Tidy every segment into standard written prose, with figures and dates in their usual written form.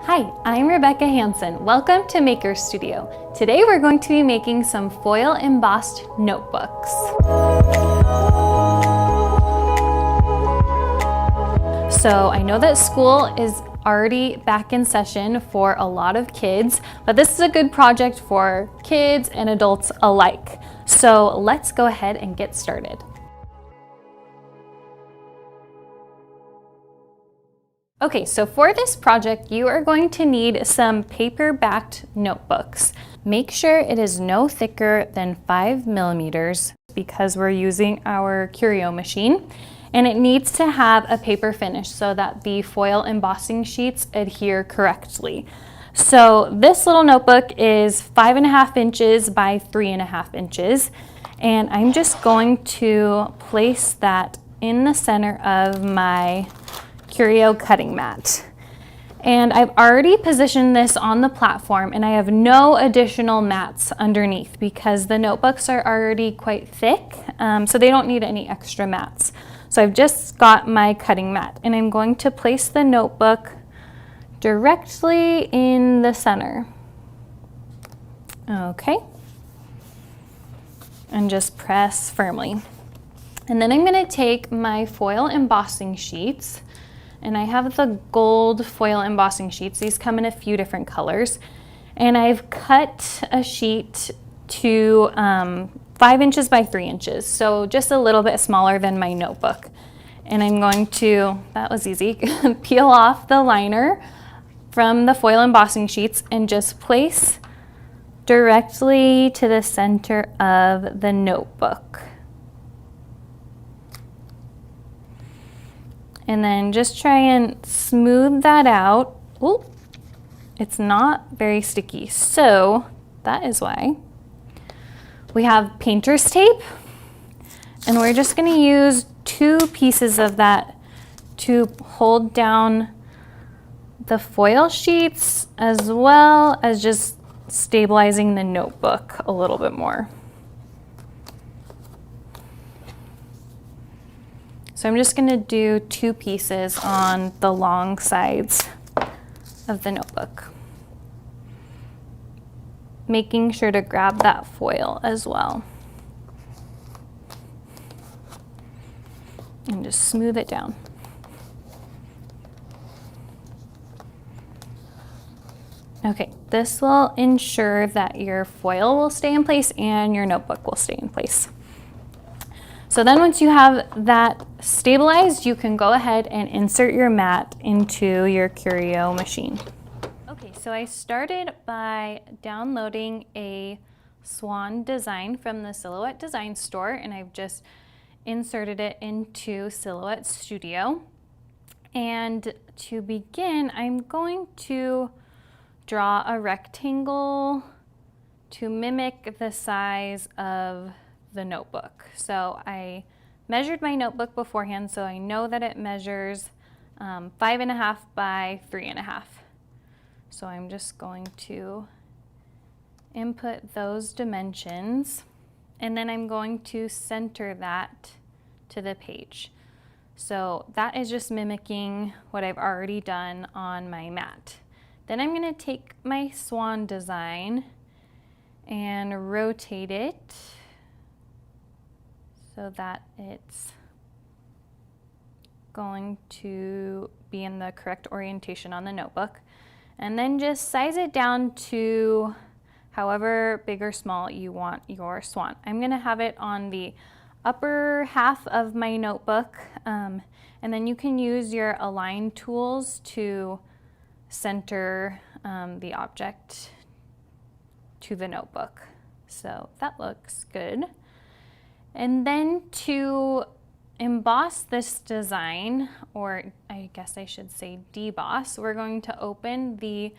Hi, I'm Rebecca Hansen. Welcome to Maker Studio. Today we're going to be making some foil embossed notebooks. So I know that school is already back in session for a lot of kids, but this is a good project for kids and adults alike. So let's go ahead and get started. Okay, so for this project, you are going to need some paper-backed notebooks. Make sure it is no thicker than 5 millimeters because we're using our curio machine, and it needs to have a paper finish so that the foil embossing sheets adhere correctly. So this little notebook is 5.5 inches by 3.5 inches, and I'm just going to place that in the center of my curio cutting mat. And I've already positioned this on the platform, and I have no additional mats underneath because the notebooks are already quite thick, so they don't need any extra mats. So I've just got my cutting mat, and I'm going to place the notebook directly in the center. Okay. And just press firmly. And then I'm going to take my foil embossing sheets, and I have the gold foil embossing sheets. These come in a few different colors. And I've cut a sheet to 5 inches by 3 inches, so just a little bit smaller than my notebook. And I'm going to, that was easy, peel off the liner from the foil embossing sheets and just place directly to the center of the notebook. And then just try and smooth that out. Ooh, it's not very sticky. So that is why we have painter's tape. And we're just gonna use 2 pieces of that to hold down the foil sheets as well as just stabilizing the notebook a little bit more. So I'm just going to do 2 pieces on the long sides of the notebook, making sure to grab that foil as well. And just smooth it down. Okay, this will ensure that your foil will stay in place and your notebook will stay in place. So then once you have that stabilized, you can go ahead and insert your mat into your curio machine. Okay, so I started by downloading a swan design from the Silhouette Design Store, and I've just inserted it into Silhouette Studio. And to begin, I'm going to draw a rectangle to mimic the size of the notebook. So I measured my notebook beforehand, so I know that it measures 5.5 by 3.5. So I'm just going to input those dimensions, and then I'm going to center that to the page. So that is just mimicking what I've already done on my mat. Then I'm going to take my swan design and rotate it so that it's going to be in the correct orientation on the notebook. And then just size it down to however big or small you want your swan. I'm gonna have it on the upper half of my notebook, and then you can use your align tools to center the object to the notebook. So that looks good. And then to emboss this design, or I guess I should say deboss, we're going to open the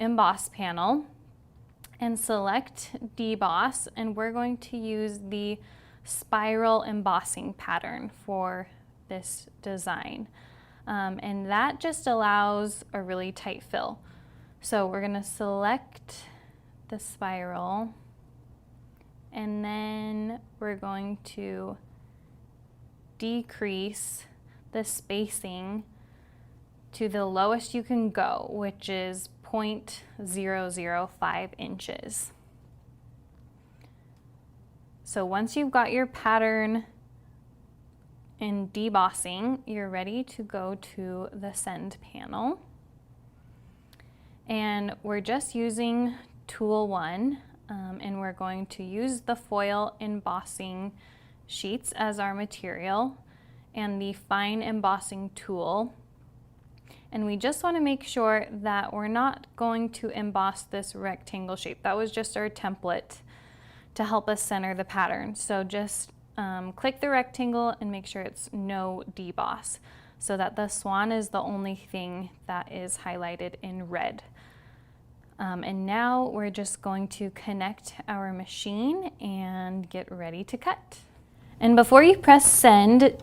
emboss panel and select deboss, and we're going to use the spiral embossing pattern for this design. And that just allows a really tight fill. So we're going to select the spiral, and then we're going to decrease the spacing to the lowest you can go, which is 0.005 inches. So once you've got your pattern in debossing, you're ready to go to the send panel. And we're just using tool 1, and we're going to use the foil embossing sheets as our material and the fine embossing tool. And we just want to make sure that we're not going to emboss this rectangle shape. That was just our template to help us center the pattern. So just click the rectangle and make sure it's no deboss, so that the swan is the only thing that is highlighted in red. And now we're just going to connect our machine and get ready to cut. And before you press send,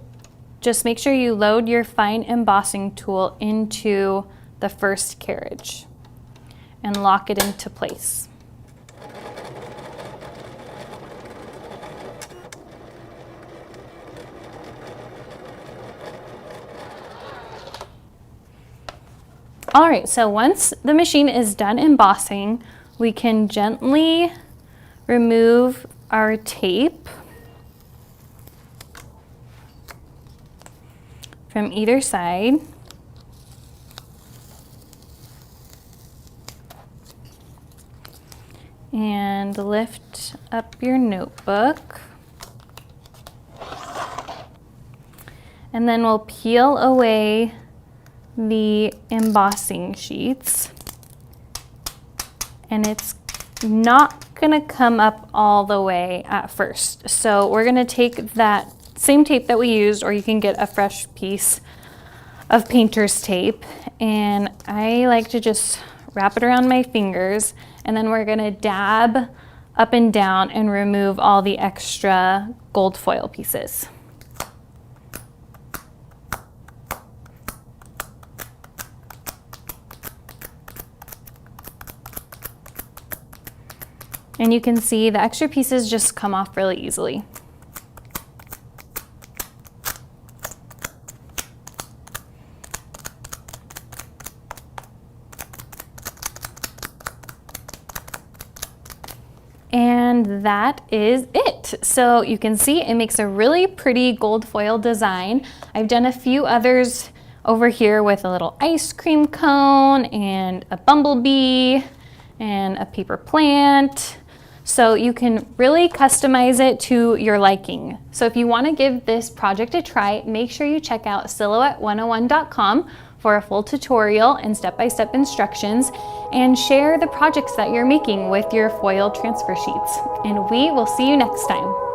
just make sure you load your fine embossing tool into the first carriage and lock it into place. All right, so once the machine is done embossing, we can gently remove our tape from either side. And lift up your notebook. And then we'll peel away the embossing sheets, and it's not gonna come up all the way at first. So we're gonna take that same tape that we used, or you can get a fresh piece of painter's tape, and I like to just wrap it around my fingers, and then we're gonna dab up and down and remove all the extra gold foil pieces. And you can see the extra pieces just come off really easily. And that is it. So you can see it makes a really pretty gold foil design. I've done a few others over here with a little ice cream cone and a bumblebee and a paper plant. So you can really customize it to your liking. So if you want to give this project a try, make sure you check out silhouette101.com for a full tutorial and step-by-step instructions, and share the projects that you're making with your foil transfer sheets. And we will see you next time.